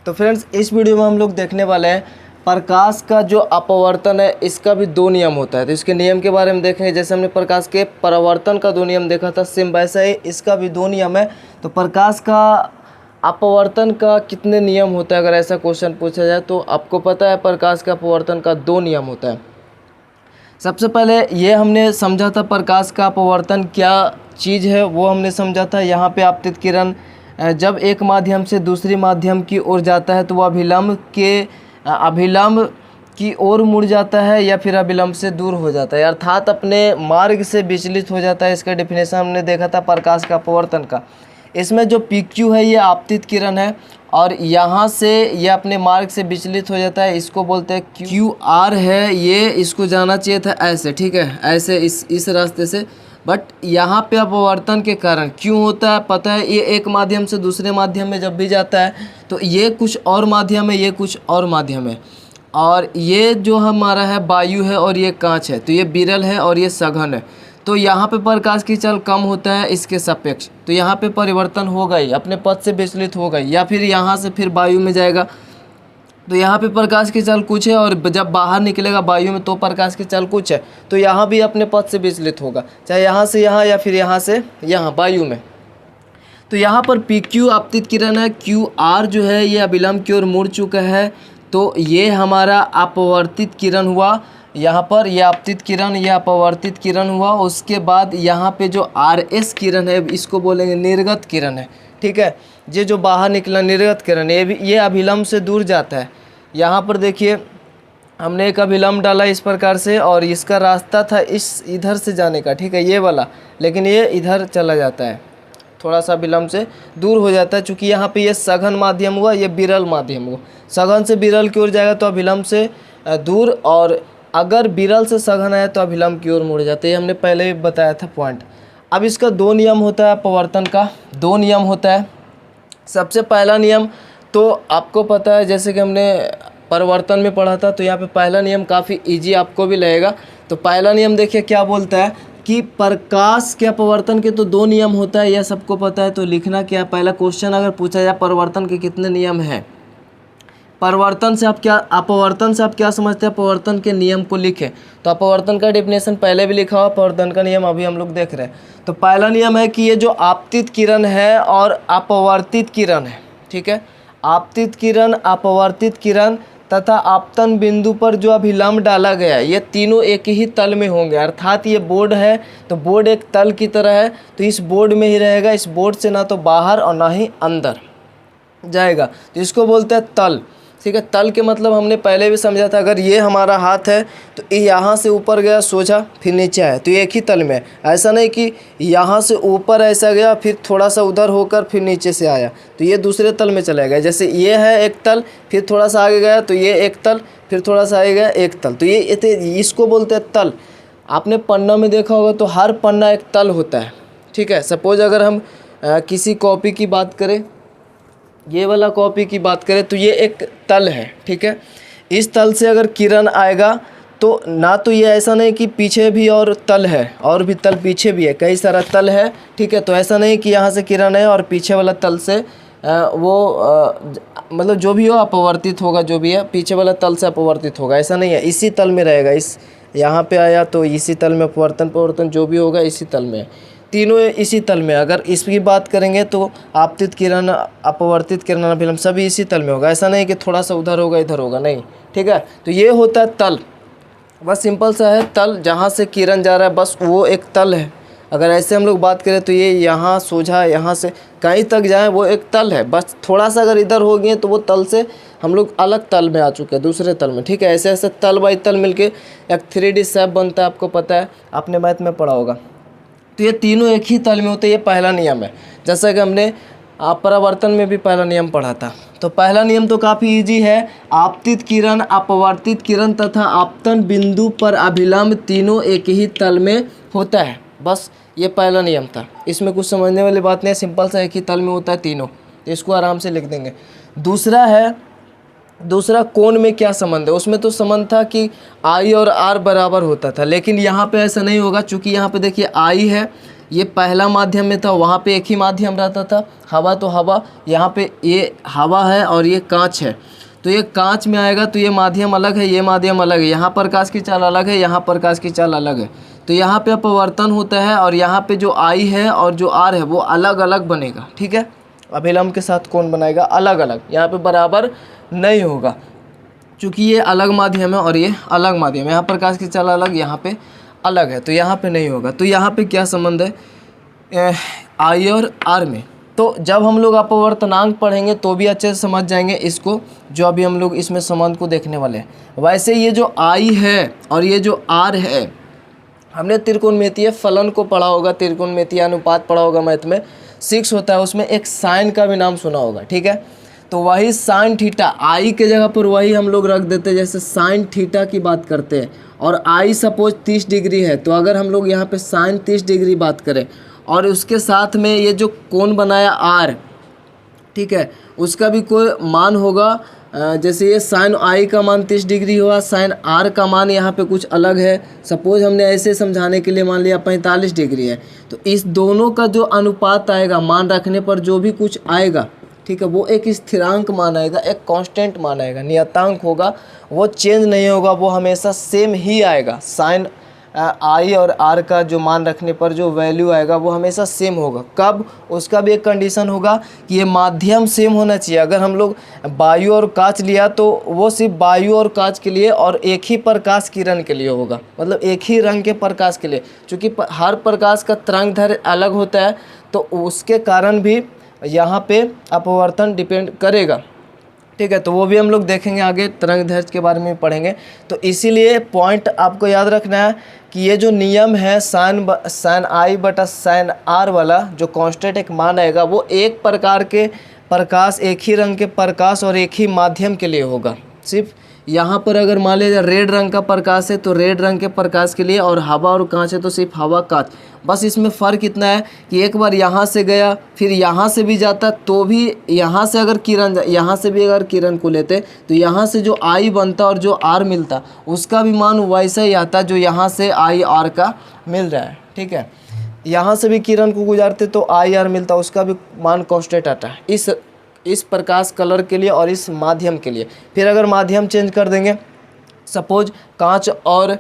तो फ्रेंड्स इस वीडियो में हम लोग देखने वाले हैं प्रकाश का जो अपवर्तन है इसका भी दो नियम होता है। तो इसके नियम के बारे में देखेंगे। जैसे हमने प्रकाश के परावर्तन का दो नियम देखा था, सेम वैसा ही इसका भी दो नियम है। तो प्रकाश का अपवर्तन का कितने नियम होता है, अगर ऐसा क्वेश्चन पूछा जाए तो आपको पता है प्रकाश का अपवर्तन का दो नियम होता है। सबसे पहले ये हमने समझा था प्रकाश का अपवर्तन क्या चीज़ है, वो हमने समझा था। यहाँ पे आपतित किरण जब एक माध्यम से दूसरी माध्यम की ओर जाता है तो वह अभिलंब की ओर मुड़ जाता है या फिर अभिलंब से दूर हो जाता है, अर्थात अपने मार्ग से विचलित हो जाता है। इसका डेफिनेशन हमने देखा था प्रकाश का अपवर्तन का। इसमें जो PQ है ये आपतित किरण है और यहाँ से ये अपने मार्ग से विचलित हो जाता है, इसको बोलते हैं QR है। ये इसको जाना चाहिए था ऐसे, ठीक है, ऐसे इस रास्ते से, बट यहाँ पे अपवर्तन के कारण क्यों होता है पता है। ये एक माध्यम से दूसरे माध्यम में जब भी जाता है तो ये कुछ और माध्यम है, ये कुछ और माध्यम है, और ये जो हमारा है वायु है और ये कांच है, तो ये विरल है और ये सघन है। तो यहाँ पे प्रकाश की चाल कम होता है इसके सापेक्ष, तो यहाँ पे परिवर्तन होगा ही, अपने पथ से विचलित होगा ही, या फिर यहाँ से फिर वायु में जाएगा तो यहाँ पे प्रकाश की चाल कुछ है, और जब बाहर निकलेगा वायु में तो प्रकाश की चाल कुछ है, तो यहाँ भी अपने पथ से विचलित होगा, चाहे यहाँ से यहाँ या फिर यहाँ से यहाँ वायु में। तो यहाँ पर PQ आपतित किरण है, QR जो है ये अभिलंब की ओर मुड़ चुका है, तो ये हमारा अपवर्तित किरण हुआ। यहाँ पर ये आपतित किरण, ये अपवर्तित किरण हुआ। उसके बाद यहाँ पे जो RS किरण है इसको बोलेंगे निर्गत किरण है, ठीक है। ये जो बाहर निकला निर्गत किरण ये अभिलंब से दूर जाता है। यहाँ पर देखिए हमने एक अभिलंब डाला इस प्रकार से, और इसका रास्ता था इधर से जाने का, ठीक है, ये वाला, लेकिन ये इधर चला जाता है, थोड़ा सा अभिलंब से दूर हो जाता है। चूँकि यहाँ पे ये सघन माध्यम हुआ, ये विरल माध्यम हुआ। सघन से विरल की ओर जाएगा तो अभिलंब से दूर, और अगर विरल से सघन है तो अभिलंब की ओर मुड़ जाते हैं। ये हमने पहले भी बताया था पॉइंट। अब इसका दो नियम होता है, अपवर्तन का दो नियम होता है। सबसे पहला नियम तो आपको पता है, जैसे कि हमने परिवर्तन में पढ़ा था, तो यहाँ पे पहला नियम काफ़ी इजी आपको भी लगेगा। तो पहला नियम देखिए क्या बोलता है कि प्रकाश के अपवर्तन के तो दो नियम होता है, यह सबको पता है। तो लिखना क्या है, पहला क्वेश्चन अगर पूछा जाए परिवर्तन के कितने नियम हैं, अपवर्तन से आप क्या समझते हैं, अपवर्तन के नियम को लिखें। तो अपवर्तन का डेफिनेशन पहले भी लिखा हुआ, अपवर्तन का नियम अभी हम लोग देख रहे हैं। तो पहला नियम है कि ये जो आपतित किरण है और अपवर्तित किरण है, ठीक है, आपतित किरण, अपवर्तित किरण तथा आपतन बिंदु पर जो अभिलंब डाला गया है, ये तीनों एक ही तल में होंगे। अर्थात ये बोर्ड है तो बोर्ड एक तल की तरह है, तो इस बोर्ड में ही रहेगा। इस बोर्ड से ना तो बाहर और ना ही अंदर जाएगा, तो इसको बोलते हैं तल, ठीक है। तल के मतलब हमने पहले भी समझा था, अगर ये हमारा हाथ है तो ये यहाँ से ऊपर गया सोझा फिर नीचे आया, तो ये एक ही तल में है। ऐसा नहीं कि यहाँ से ऊपर ऐसा गया फिर थोड़ा सा उधर होकर फिर नीचे से आया, तो ये दूसरे तल में चला गया। जैसे ये है एक तल, फिर थोड़ा सा आगे गया तो ये एक तल, फिर थोड़ा सा आगे गया एक तल, तो ये इसको बोलते हैं तल। आपने पन्ना में देखा होगा तो हर पन्ना एक तल होता है, ठीक है। सपोज अगर हम किसी कॉपी की बात करें, ये वाला कॉपी की बात करें, तो ये एक तल है, ठीक है। इस तल से अगर किरण आएगा तो ना तो ये ऐसा नहीं कि पीछे भी और तल है, और भी तल पीछे भी है, कई सारा तल है, ठीक है। तो ऐसा नहीं कि यहाँ से किरण है और पीछे वाला तल से मतलब जो भी हो अपवर्तित होगा, जो भी है पीछे वाला तल से अपवर्तित होगा, ऐसा नहीं है। इसी तल में रहेगा, इस यहाँ पे आया तो इसी तल में अपवर्तन जो भी होगा इसी तल में, तीनों इसी तल में। अगर इसकी बात करेंगे तो आपतित किरण, अपवर्तित किरण, अभिलंब सभी इसी तल में होगा। ऐसा नहीं कि थोड़ा सा उधर होगा इधर होगा, नहीं, ठीक है। तो ये होता है तल, बस सिंपल सा है तल, जहाँ से किरण जा रहा है बस वो एक तल है। अगर ऐसे हम लोग बात करें तो ये यहाँ सोझा, यहाँ से कहीं तक जाए वो एक तल है, बस थोड़ा सा अगर इधर हो गए तो वो तल से हम लोग अलग तल में आ चुके हैं, दूसरे तल में, ठीक है। ऐसे ऐसे तल बाई तल मिलके एक 3D शेप बनता है, आपको पता है, आपने मैथ में पढ़ा होगा। तो ये तीनों एक ही तल में होते हैं, ये पहला नियम है। जैसा कि हमने परावर्तन में भी पहला नियम पढ़ा था। तो पहला नियम तो काफ़ी इजी है, आपतित किरण, अपवर्तित किरण तथा आपतन बिंदु पर अभिलंब तीनों एक ही तल में होता है, बस ये पहला नियम था। इसमें कुछ समझने वाली बात नहीं है, सिंपल सा एक ही तल में होता है तीनों, तो इसको आराम से लिख देंगे। दूसरा कोण में क्या संबंध है, उसमें तो संबंध था कि I और R बराबर होता था, लेकिन यहाँ पे ऐसा नहीं होगा। चूँकि यहाँ पे देखिए I है, ये पहला माध्यम में था, वहाँ पे एक ही माध्यम रहता था, हवा तो हवा, यहाँ पे ये हवा है और ये कांच है, तो ये कांच में आएगा तो ये माध्यम अलग है, ये माध्यम अलग है, यहाँ प्रकाश की चाल अलग है, यहाँ प्रकाश की चाल अलग है, तो यहाँ पे अपवर्तन होता है और यहाँ पे जो आई है और जो आर है वो अलग अलग बनेगा। ठीक है, अभिलंब के साथ कौन बनाएगा? अलग अलग, यहाँ पे बराबर नहीं होगा, क्योंकि ये अलग माध्यम है और ये अलग माध्यम है, यहाँ प्रकाश की चाल अलग, यहाँ पे अलग है, तो यहाँ पे नहीं होगा। तो यहाँ पे क्या संबंध है आई और आर में? तो जब हम लोग अपवर्तनांक पढ़ेंगे तो भी अच्छे से समझ जाएंगे इसको, जो अभी हम लोग इसमें संबंध को देखने वाले हैं। वैसे ये जो आई है और ये जो आर है, हमने त्रिकोणमितीय फलन को पढ़ा होगा, त्रिकोणमितीय अनुपात पढ़ा होगा, मैथ में 6 होता है, उसमें एक साइन का भी नाम सुना होगा। ठीक है, तो वही साइन थीटा, आई के जगह पर वही हम लोग रख देते हैं, जैसे साइन थीटा की बात करते हैं और आई सपोज 30 डिग्री है, तो अगर हम लोग यहाँ पे साइन 30 डिग्री बात करें और उसके साथ में ये जो कोण बनाया आर, ठीक है, उसका भी कोई मान होगा, जैसे ये साइन आई का मान 30 डिग्री हुआ, साइन आर का मान यहाँ पे कुछ अलग है, सपोज हमने ऐसे समझाने के लिए मान लिया 45 डिग्री है, तो इस दोनों का जो अनुपात आएगा मान रखने पर जो भी कुछ आएगा, ठीक है, वो एक स्थिरांक मान आएगा, एक कांस्टेंट मान आएगा, नियतांक होगा, वो चेंज नहीं होगा, वो हमेशा सेम ही आएगा। साइन आई और आर का जो मान रखने पर जो वैल्यू आएगा वो हमेशा सेम होगा। कब? उसका भी एक कंडीशन होगा कि ये माध्यम सेम होना चाहिए। अगर हम लोग वायु और कांच लिया तो वो सिर्फ वायु और कांच के लिए और एक ही प्रकाश किरण के लिए होगा, मतलब एक ही रंग के प्रकाश के लिए, क्योंकि हर प्रकाश का तरंगदैर्घ्य अलग होता है, तो उसके कारण भी यहाँ पे अपवर्तन डिपेंड करेगा। ठीक है, तो वो भी हम लोग देखेंगे आगे, तरंगदैर्घ्य के बारे में पढ़ेंगे। तो इसीलिए पॉइंट आपको याद रखना है कि ये जो नियम है साइन आई बटा साइन आर वाला, जो कांस्टेंट एक मान आएगा, वो एक प्रकार के प्रकाश, एक ही रंग के प्रकाश और एक ही माध्यम के लिए होगा। सिर्फ यहाँ पर अगर मान लीजिए रेड रंग का प्रकाश है तो रेड रंग के प्रकाश के लिए, और हवा और कांच है तो सिर्फ हवा कांच। बस इसमें फ़र्क इतना है कि एक बार यहाँ से गया फिर यहाँ से भी जाता, तो भी यहाँ से अगर किरण, यहाँ से भी अगर किरण को लेते तो यहाँ से जो आई बनता और जो आर मिलता उसका भी मान वैसा ही आता जो यहाँ से आई आर का मिल रहा है। ठीक है, यहाँ से भी किरण को गुजारते तो आई आर मिलता, उसका भी मान कांस्टेंट आता है इस प्रकाश कलर के लिए और इस माध्यम के लिए। फिर अगर माध्यम चेंज कर देंगे, सपोज कांच और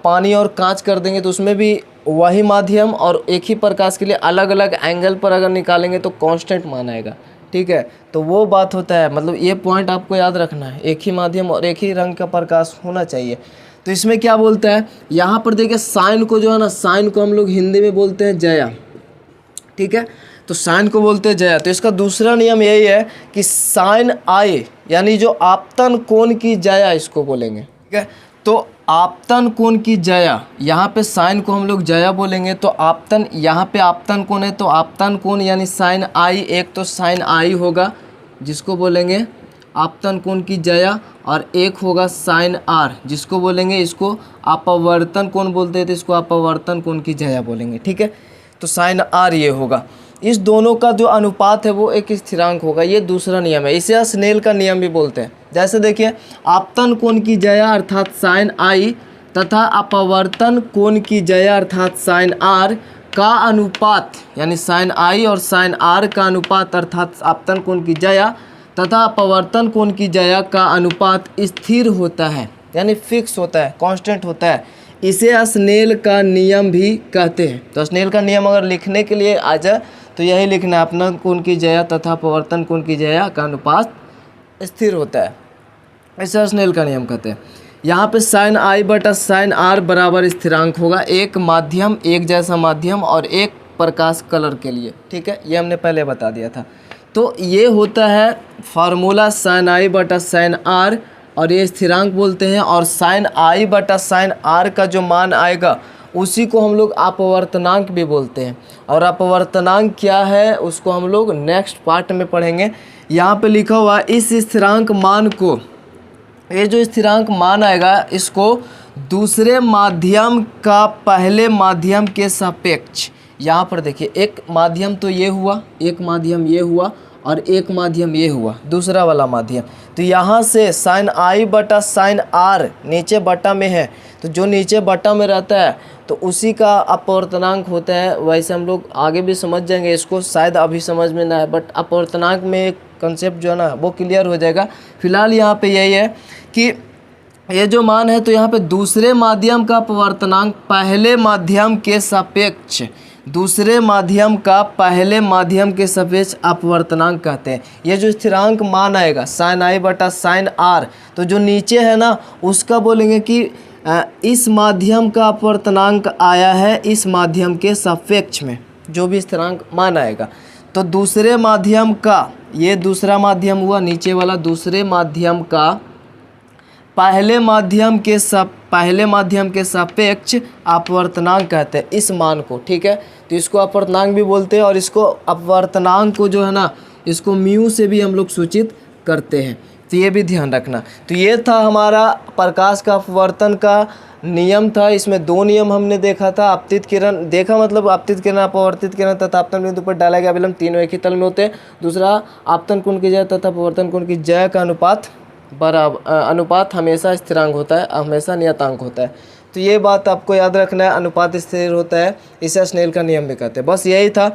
पानी और कांच कर देंगे, तो उसमें भी वही माध्यम और एक ही प्रकाश के लिए अलग अलग एंगल पर अगर निकालेंगे तो कांस्टेंट मान आएगा। ठीक है, तो वो बात होता है, मतलब ये पॉइंट आपको याद रखना है, एक ही माध्यम और एक ही रंग का प्रकाश होना चाहिए। तो इसमें क्या बोलता है, यहाँ पर देखिए साइन को जो है ना, साइन को हम लोग हिंदी में बोलते हैं जया। ठीक है, तो साइन को बोलते हैं जया। तो इसका दूसरा नियम यही है कि साइन आई यानी जो आपतन कोण की जया इसको बोलेंगे। ठीक है, तो आपतन कोण की जया, यहाँ पे साइन को हम लोग जया बोलेंगे, तो आपतन, यहाँ पे आपतन कोण है तो आपतन कोण यानी साइन आई, एक तो साइन आई होगा जिसको बोलेंगे आपतन कोण की जया, और एक होगा साइन आर जिसको बोलेंगे, इसको अपवर्तन कोण बोलते हैं तो इसको अपवर्तन कोण की जया बोलेंगे। ठीक है, तो साइन आर ये होगा। इस दोनों का जो अनुपात है वो एक स्थिरांक होगा, ये दूसरा नियम है, इसे स्नेल का नियम भी बोलते हैं। जैसे देखिए, आपतन कोण की जया अर्थात साइन आई तथा अपवर्तन कोण की जया अर्थात साइन आर का अनुपात, यानी साइन आई और साइन आर का अनुपात अर्थात आपतन कोण की जया तथा अपवर्तन कोण की जया का अनुपात स्थिर होता है, यानी फिक्स होता है, कांस्टेंट होता है। इसे स्नेल का नियम भी कहते हैं। तो स्नेल का नियम अगर लिखने के लिए आ जाए तो यही लिखना है, आपतन कोण की जया तथा अपवर्तन कोण की जया का अनुपात स्थिर होता है, ऐसा स्नेल का नियम कहते हैं। यहाँ पे साइन आई बटा साइन आर बराबर स्थिरांक होगा, एक माध्यम, एक जैसा माध्यम और एक प्रकाश कलर के लिए। ठीक है, ये हमने पहले बता दिया था। तो ये होता है फार्मूला साइन आई बटा साइन आर, और ये स्थिरांक बोलते हैं। और साइन आई बटा साइन आर का जो मान आएगा उसी को हम लोग अपवर्तनांक भी बोलते हैं। और अपवर्तनांक क्या है उसको हम लोग नेक्स्ट पार्ट में पढ़ेंगे। यहाँ पे लिखा हुआ इस स्थिरांक मान को, ये जो स्थिरांक मान आएगा इसको दूसरे माध्यम का पहले माध्यम के सापेक्ष, यहाँ पर देखिए एक माध्यम तो ये हुआ, एक माध्यम ये हुआ और एक माध्यम ये हुआ दूसरा वाला माध्यम। तो यहाँ से साइन आई बटा साइन आर नीचे बटा में है, तो जो नीचे बटा में रहता है तो उसी का अपवर्तनांक होता है। वैसे हम लोग आगे भी समझ जाएंगे इसको, शायद अभी समझ में ना आए, बट अपवर्तनांक में एक कंसेप्ट जो है ना वो क्लियर हो जाएगा। फिलहाल यहाँ पे यही है कि ये जो मान है तो यहाँ पे दूसरे माध्यम का अपवर्तनांक पहले माध्यम के सापेक्ष, दूसरे माध्यम का पहले माध्यम के सापेक्ष अपवर्तनांक कहते हैं। ये जो स्थिरांक मान आएगा साइन आई बटा साइन आर, तो जो नीचे है ना उसका बोलेंगे कि इस माध्यम का अपवर्तनांक आया है इस माध्यम के सापेक्ष में, जो भी स्थिरांक मान आएगा। तो दूसरे माध्यम का, ये दूसरा माध्यम हुआ नीचे वाला, दूसरे माध्यम का पहले माध्यम के सापेक्ष अपवर्तनांक कहते हैं इस मान को, ठीक है। तो इसको अपवर्तनांक भी बोलते हैं और इसको अपवर्तनांक को जो है ना इसको म्यू से भी हम लोग सूचित करते हैं, तो ये भी ध्यान रखना। तो ये था हमारा प्रकाश का अपवर्तन का नियम था। इसमें दो नियम हमने देखा था, आपतित किरण देखा मतलब आपतित किरण, अपवर्तित किरण तथा आपतन बिंदु पर डाला गया अभिलंब तीनों एक ही तल में होते हैं। दूसरा आपतन कोण की जय तथा अपवर्तन कोण की जय का अनुपात हमेशा स्थिरांक होता है, हमेशा नियतांक होता है। तो ये बात आपको याद रखना है, अनुपात स्थिर होता है, इसे स्नेल का नियम भी कहते हैं। बस यही था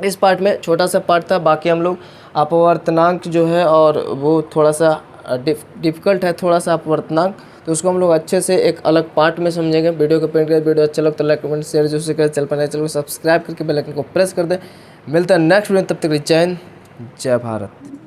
इस पार्ट में, छोटा सा पार्ट था। बाकी हम लोग अपवर्तनांक जो है और वो थोड़ा सा डिफ़िकल्ट है थोड़ा सा अपवर्तनांक, तो उसको हम लोग अच्छे से एक अलग पार्ट में समझेंगे। वीडियो को पेंट कर, वीडियो अच्छा लगता है लाइक कमेंट शेयर जो से करें, चल पर चैनल को सब्सक्राइब करके बेल आइकन को प्रेस कर दें। मिलता है नेक्स्ट वीडियो, तब तक जय हिंद जय भारत।